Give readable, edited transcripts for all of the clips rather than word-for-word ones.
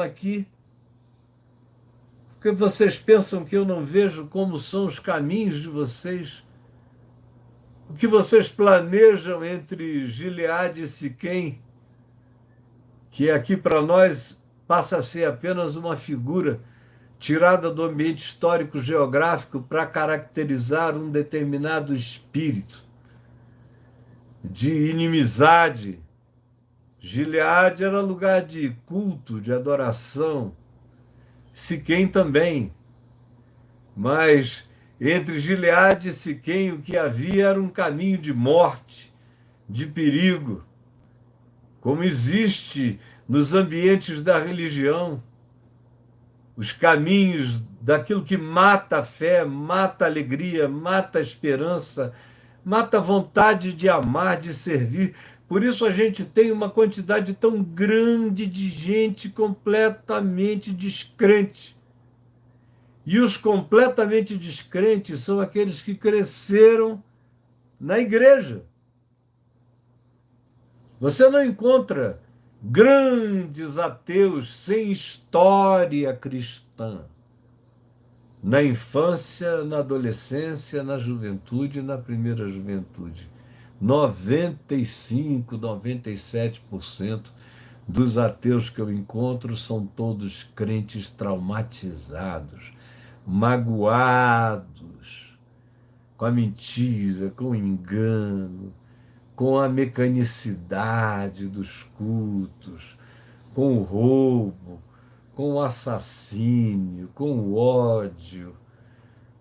aqui, porque vocês pensam que eu não vejo como são os caminhos de vocês, o que vocês planejam entre Gileade e Siquém, que aqui para nós passa a ser apenas uma figura tirada do ambiente histórico-geográfico para caracterizar um determinado espírito de inimizade. Gileade era lugar de culto, de adoração, Siquém também, mas entre Gileade e Siquém o que havia era um caminho de morte, de perigo, como existe nos ambientes da religião, os caminhos daquilo que mata a fé, mata a alegria, mata a esperança, mata a vontade de amar, de servir. Por isso a gente tem uma quantidade tão grande de gente completamente descrente. E os completamente descrentes são aqueles que cresceram na igreja. Você não encontra grandes ateus sem história cristã. Na infância, na adolescência, na juventude, na primeira juventude. 95, 97% dos ateus que eu encontro são todos crentes traumatizados, magoados com a mentira, com o engano, com a mecanicidade dos cultos, com o roubo, com o assassínio, com o ódio,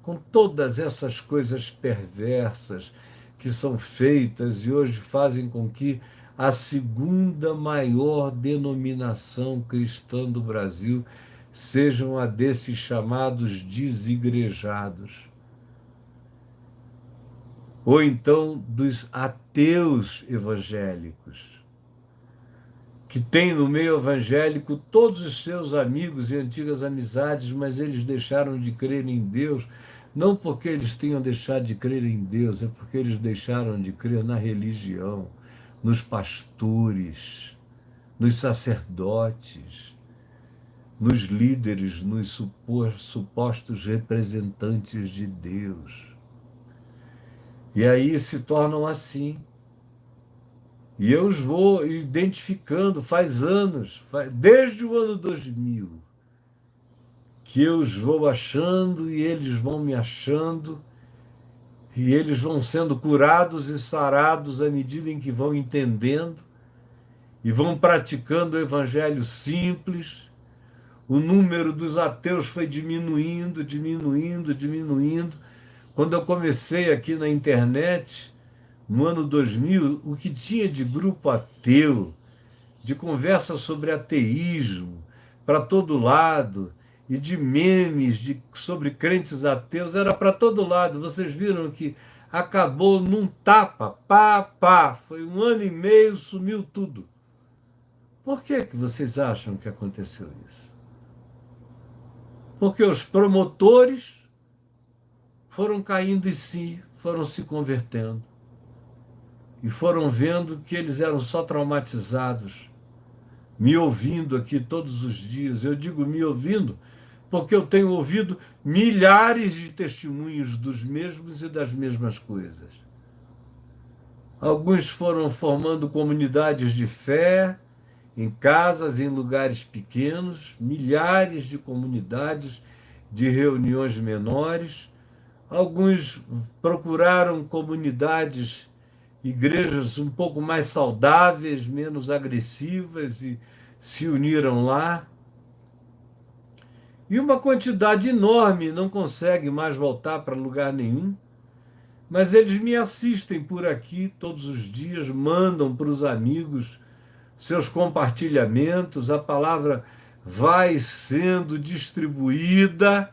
com todas essas coisas perversas que são feitas e hoje fazem com que a segunda maior denominação cristã do Brasil sejam a desses chamados desigrejados. Ou então dos ateus evangélicos, que têm no meio evangélico todos os seus amigos e antigas amizades, mas eles deixaram de crer em Deus, não porque eles tenham deixado de crer em Deus, é porque eles deixaram de crer na religião, nos pastores, nos sacerdotes, nos líderes, nos supostos representantes de Deus. E aí se tornam assim. E eu os vou identificando, faz anos, desde o ano 2000, que eu os vou achando e eles vão me achando, e eles vão sendo curados e sarados à medida em que vão entendendo e vão praticando o evangelho simples. O número dos ateus foi diminuindo, diminuindo, diminuindo. Quando eu comecei aqui na internet, no ano 2000, o que tinha de grupo ateu, de conversa sobre ateísmo para todo lado, e de memes sobre crentes ateus, era para todo lado. Vocês viram que acabou num tapa, pá, pá. Foi 1 ano e meio, sumiu tudo. Por que vocês acham que aconteceu isso? Porque os promotores foram caindo em si, foram se convertendo. E foram vendo que eles eram só traumatizados, me ouvindo aqui todos os dias. Eu digo me ouvindo porque eu tenho ouvido milhares de testemunhos dos mesmos e das mesmas coisas. Alguns foram formando comunidades de fé, em casas, em lugares pequenos, milhares de comunidades de reuniões menores. Alguns procuraram comunidades, igrejas um pouco mais saudáveis, menos agressivas, e se uniram lá. E uma quantidade enorme não consegue mais voltar para lugar nenhum, mas eles me assistem por aqui todos os dias, mandam para os amigos seus compartilhamentos, a palavra vai sendo distribuída,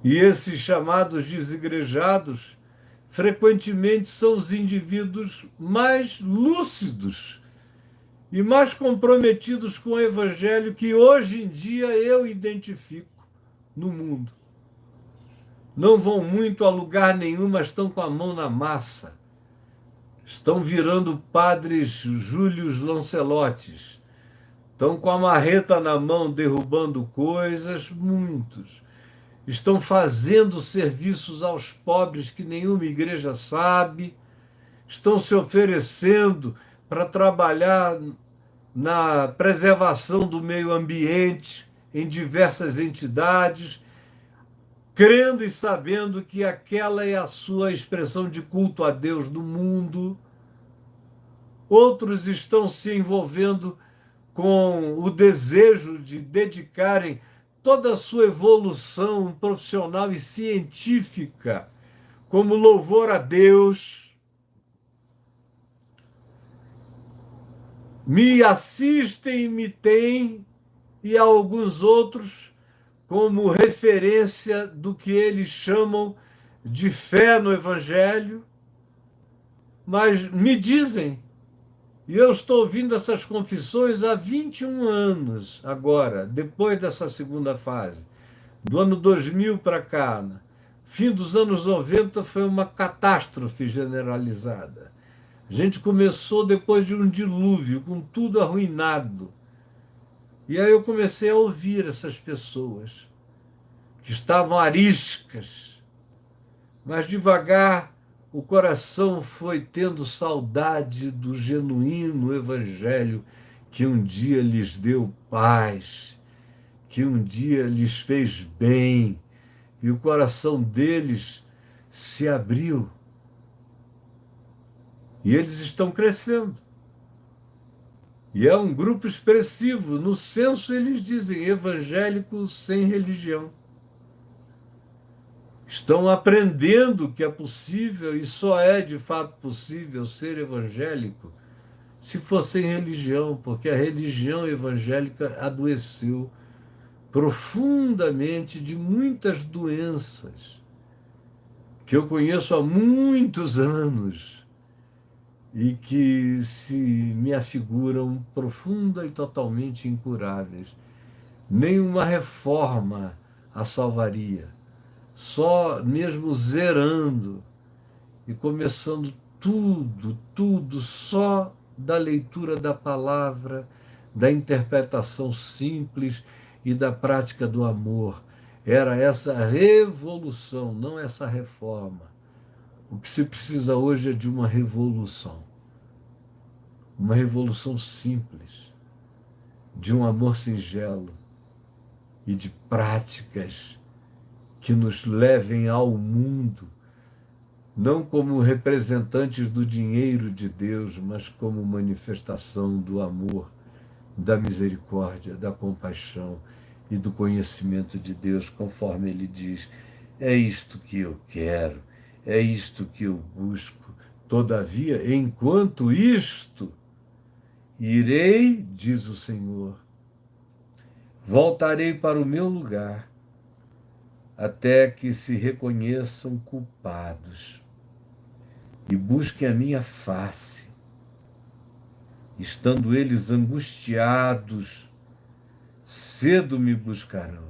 e esses chamados desigrejados frequentemente são os indivíduos mais lúcidos e mais comprometidos com o evangelho que hoje em dia eu identifico no mundo. Não vão muito a lugar nenhum, mas estão com a mão na massa. Estão virando padres Júlios Lancelotes, estão com a marreta na mão derrubando coisas, muitos. Estão fazendo serviços aos pobres que nenhuma igreja sabe, estão se oferecendo para trabalhar na preservação do meio ambiente em diversas entidades, crendo e sabendo que aquela é a sua expressão de culto a Deus no mundo. Outros estão se envolvendo com o desejo de dedicarem toda a sua evolução profissional e científica como louvor a Deus. Me assistem, me têm, e a alguns outros como referência do que eles chamam de fé no Evangelho, mas me dizem, e eu estou ouvindo essas confissões há 21 anos agora, depois dessa segunda fase, do ano 2000 para cá, fim dos anos 90 foi uma catástrofe generalizada. A gente começou depois de um dilúvio, com tudo arruinado. E aí eu comecei a ouvir essas pessoas que estavam ariscas, mas devagar o coração foi tendo saudade do genuíno evangelho que um dia lhes deu paz, que um dia lhes fez bem, e o coração deles se abriu. E eles estão crescendo. E é um grupo expressivo. No censo eles dizem evangélicos sem religião. Estão aprendendo que é possível, e só é de fato possível ser evangélico se for sem religião, porque a religião evangélica adoeceu profundamente de muitas doenças que eu conheço há muitos anos e que se me afiguram profunda e totalmente incuráveis. Nenhuma reforma a salvaria. Só mesmo zerando e começando tudo só da leitura da palavra, da interpretação simples e da prática do amor. Era essa revolução, não essa reforma. O que se precisa hoje é de uma revolução simples, de um amor singelo e de práticas que nos levem ao mundo, não como representantes do dinheiro de Deus, mas como manifestação do amor, da misericórdia, da compaixão e do conhecimento de Deus, conforme ele diz: é isto que eu quero, é isto que eu busco. Todavia, enquanto isto, irei, diz o Senhor, voltarei para o meu lugar, até que se reconheçam culpados e busquem a minha face, estando eles angustiados, cedo me buscarão.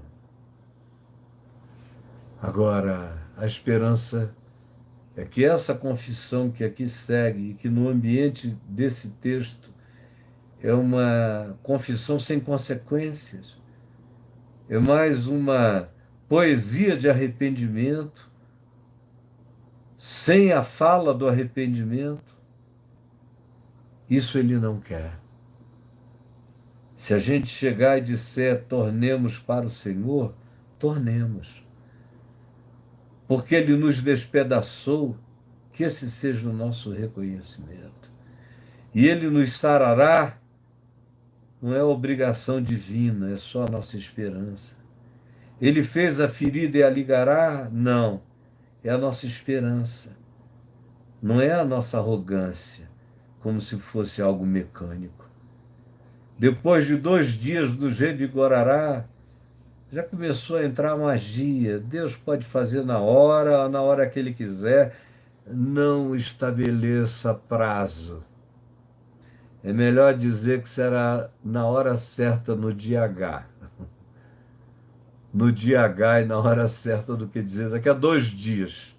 Agora, a esperança é que essa confissão que aqui segue, e que no ambiente desse texto é uma confissão sem consequências, é mais uma poesia de arrependimento, sem a fala do arrependimento. Isso ele não quer. Se a gente chegar e disser tornemos para o Senhor, tornemos. Porque ele nos despedaçou, que esse seja o nosso reconhecimento. E ele nos sarará, não é obrigação divina, é só a nossa esperança. Ele fez a ferida e a ligará? Não, é a nossa esperança. Não é a nossa arrogância, como se fosse algo mecânico. Depois de 2 dias nos revigorará, já começou a entrar magia. Deus pode fazer na hora que ele quiser. Não estabeleça prazo. É melhor dizer que será na hora certa, no dia H. No dia H e na hora certa, do que dizer daqui a 2 dias.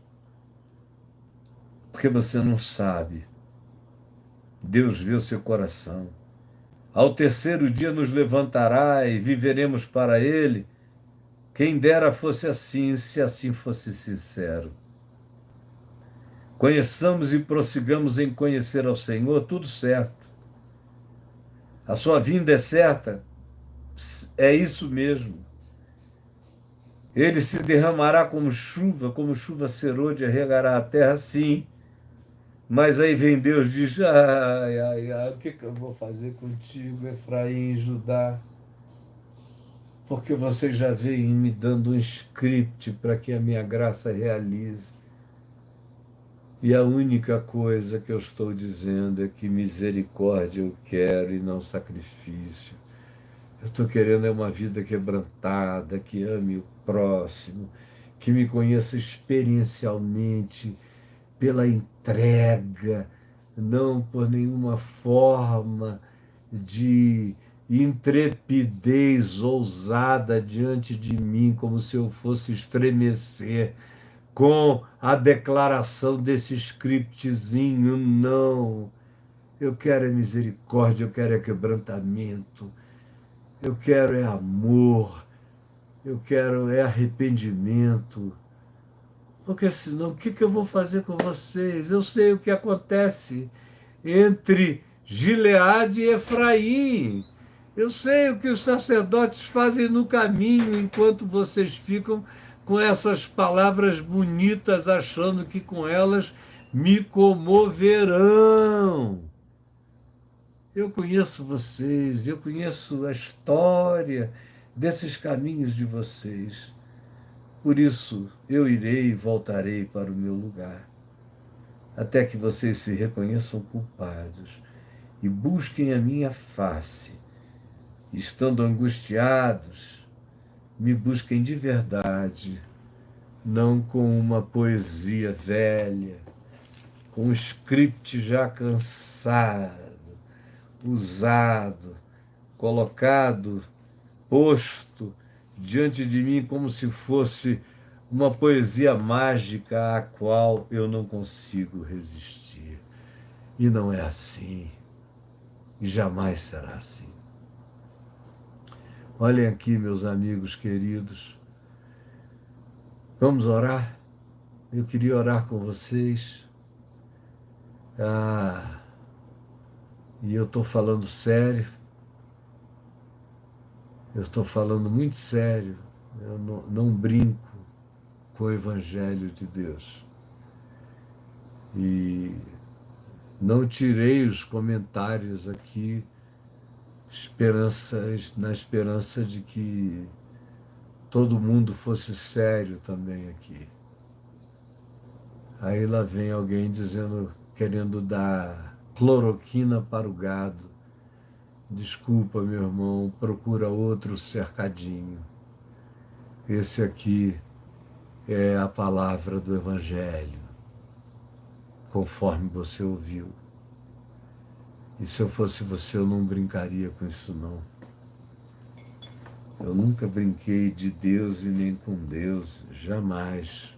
Porque você não sabe. Deus vê o seu coração. Ao terceiro dia nos levantará e viveremos para ele. Quem dera fosse assim, se assim fosse sincero. Conheçamos e prossigamos em conhecer ao Senhor, tudo certo. A sua vinda é certa, é isso mesmo. Ele se derramará como chuva serôdia regará a terra, sim. Mas aí vem Deus e diz, ai, ai, ai, o que eu vou fazer contigo, Efraim e Judá? Porque vocês já vêm me dando um script para que a minha graça realize. E a única coisa que eu estou dizendo é que misericórdia eu quero e não sacrifício. Eu estou querendo é uma vida quebrantada, que ame o próximo, que me conheça experiencialmente pela entrega, não por nenhuma forma de intrepidez ousada diante de mim, como se eu fosse estremecer com a declaração desse scriptzinho, não. Eu quero é misericórdia, eu quero é quebrantamento, eu quero é amor, eu quero é arrependimento. Porque senão, o que eu vou fazer com vocês? Eu sei o que acontece entre Gileade e Efraim. Eu sei o que os sacerdotes fazem no caminho enquanto vocês ficam com essas palavras bonitas, achando que com elas me comoverão. Eu conheço vocês, eu conheço a história desses caminhos de vocês. Por isso, eu irei e voltarei para o meu lugar, até que vocês se reconheçam culpados e busquem a minha face. Estando angustiados, me busquem de verdade, não com uma poesia velha, com um script já cansado, usado, colocado, posto diante de mim como se fosse uma poesia mágica à qual eu não consigo resistir. E não é assim, e jamais será assim. Olhem aqui, meus amigos queridos, vamos orar? Eu queria orar com vocês. E eu estou falando sério, eu estou falando muito sério, eu não brinco com o Evangelho de Deus. E não tirei os comentários aqui na esperança de que todo mundo fosse sério também aqui. Aí lá vem alguém dizendo, querendo dar cloroquina para o gado. Desculpa, meu irmão, procura outro cercadinho. Esse aqui é a palavra do Evangelho, conforme você ouviu. E se eu fosse você, eu não brincaria com isso, não. Eu nunca brinquei de Deus e nem com Deus, jamais.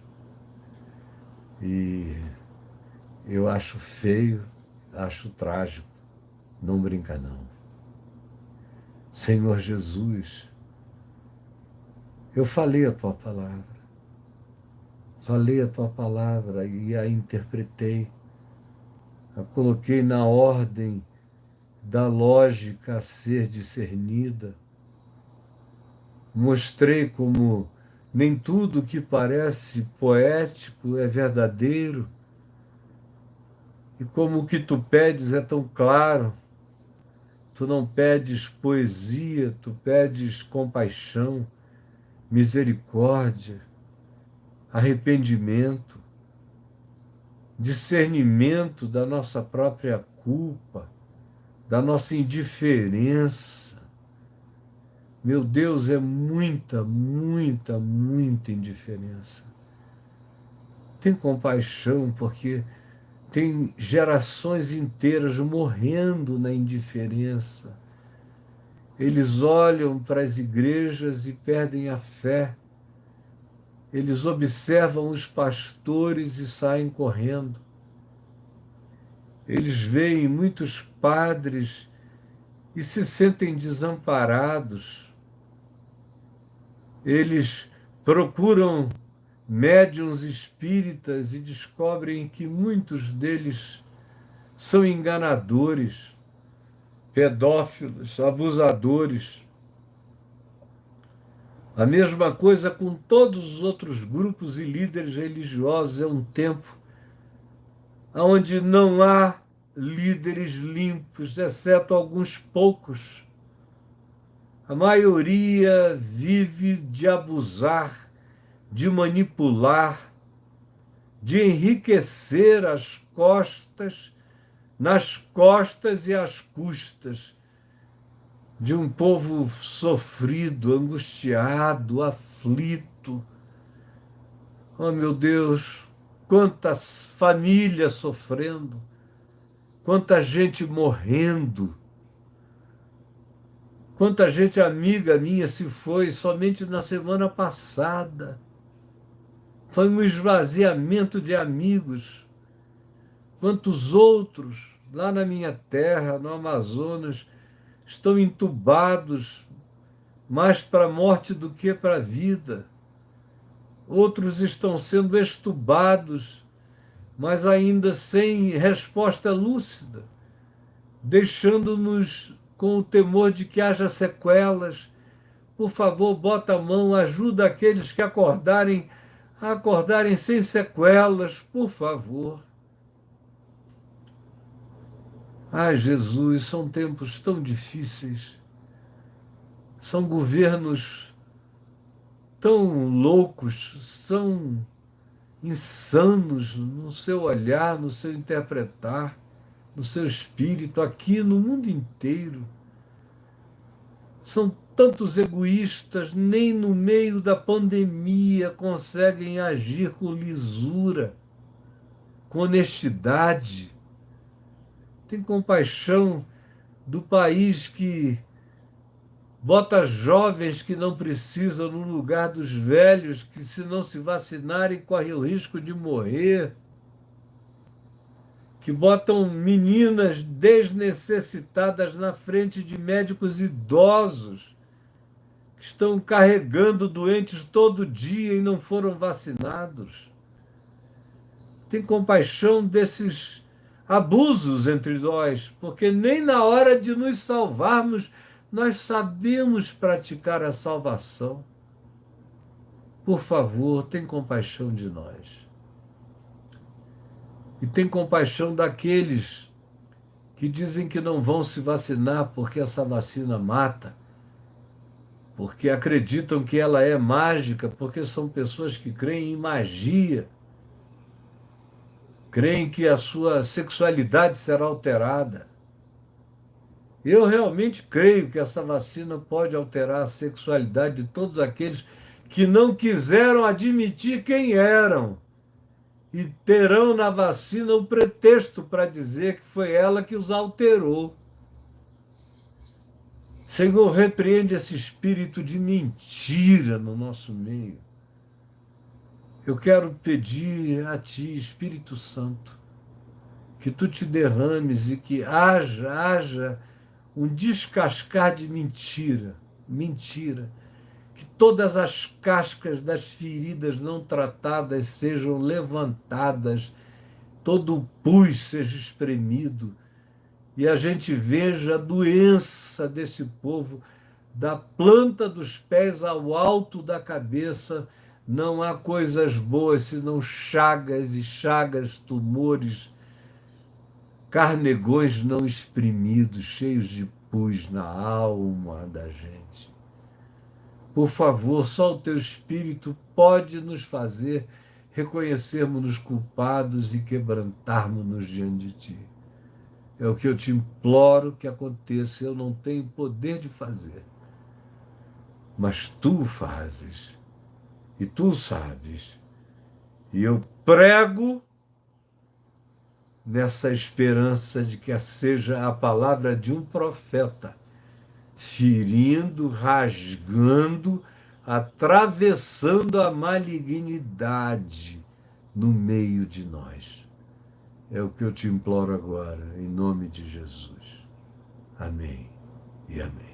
E eu acho feio, acho trágico. Não brinca, não. Senhor Jesus, eu falei a tua palavra. Falei a tua palavra e a interpretei. A coloquei na ordem da lógica a ser discernida. Mostrei como nem tudo que parece poético é verdadeiro, e como o que tu pedes é tão claro. Tu não pedes poesia, tu pedes compaixão, misericórdia, arrependimento, discernimento da nossa própria culpa, da nossa indiferença. Meu Deus, é muita, muita, muita indiferença. Tem compaixão, porque tem gerações inteiras morrendo na indiferença. Eles olham para as igrejas e perdem a fé. Eles observam os pastores e saem correndo. Eles veem muitos padres e se sentem desamparados. Eles procuram médiuns espíritas e descobrem que muitos deles são enganadores, pedófilos, abusadores. A mesma coisa com todos os outros grupos e líderes religiosos. É um tempo onde não há líderes limpos, exceto alguns poucos. A maioria vive de abusar, de manipular, de enriquecer nas costas e às custas de um povo sofrido, angustiado, aflito. Oh, meu Deus, quantas famílias sofrendo, quanta gente morrendo, quanta gente amiga minha se foi somente na semana passada. Foi um esvaziamento de amigos. Quantos outros, lá na minha terra, no Amazonas, estão entubados mais para a morte do que para a vida. Outros estão sendo extubados, mas ainda sem resposta lúcida, deixando-nos com o temor de que haja sequelas. Por favor, bota a mão, ajuda aqueles que acordarem a acordarem sem sequelas, por favor. Ai, Jesus, são tempos tão difíceis, são governos tão loucos, são insanos no seu olhar, no seu interpretar, no seu espírito, aqui no mundo inteiro. São tantos egoístas, nem no meio da pandemia conseguem agir com lisura, com honestidade. Tem compaixão do país que bota jovens que não precisam no lugar dos velhos, que se não se vacinarem correm o risco de morrer, que botam meninas desnecessitadas na frente de médicos idosos, que estão carregando doentes todo dia e não foram vacinados. Tem compaixão desses abusos entre nós, porque nem na hora de nos salvarmos nós sabemos praticar a salvação. Por favor, tem compaixão de nós. E tem compaixão daqueles que dizem que não vão se vacinar porque essa vacina mata, porque acreditam que ela é mágica, porque são pessoas que creem em magia, creem que a sua sexualidade será alterada. Eu realmente creio que essa vacina pode alterar a sexualidade de todos aqueles que não quiseram admitir quem eram e terão na vacina o pretexto para dizer que foi ela que os alterou. Senhor, repreende esse espírito de mentira no nosso meio. Eu quero pedir a Ti, Espírito Santo, que Tu te derrames e que haja um descascar de mentira, que todas as cascas das feridas não tratadas sejam levantadas, todo o pus seja espremido, e a gente veja a doença desse povo, da planta dos pés ao alto da cabeça. Não há coisas boas senão chagas e chagas, tumores, carnegões não exprimidos, cheios de pus na alma da gente. Por favor, só o Teu Espírito pode nos fazer reconhecermos-nos culpados e quebrantarmos-nos diante de Ti. É o que eu te imploro que aconteça. Eu não tenho poder de fazer, mas Tu fazes, e Tu sabes. E eu prego nessa esperança de que seja a palavra de um profeta, ferindo, rasgando, atravessando a malignidade no meio de nós. É o que eu te imploro agora, em nome de Jesus. Amém. e amém.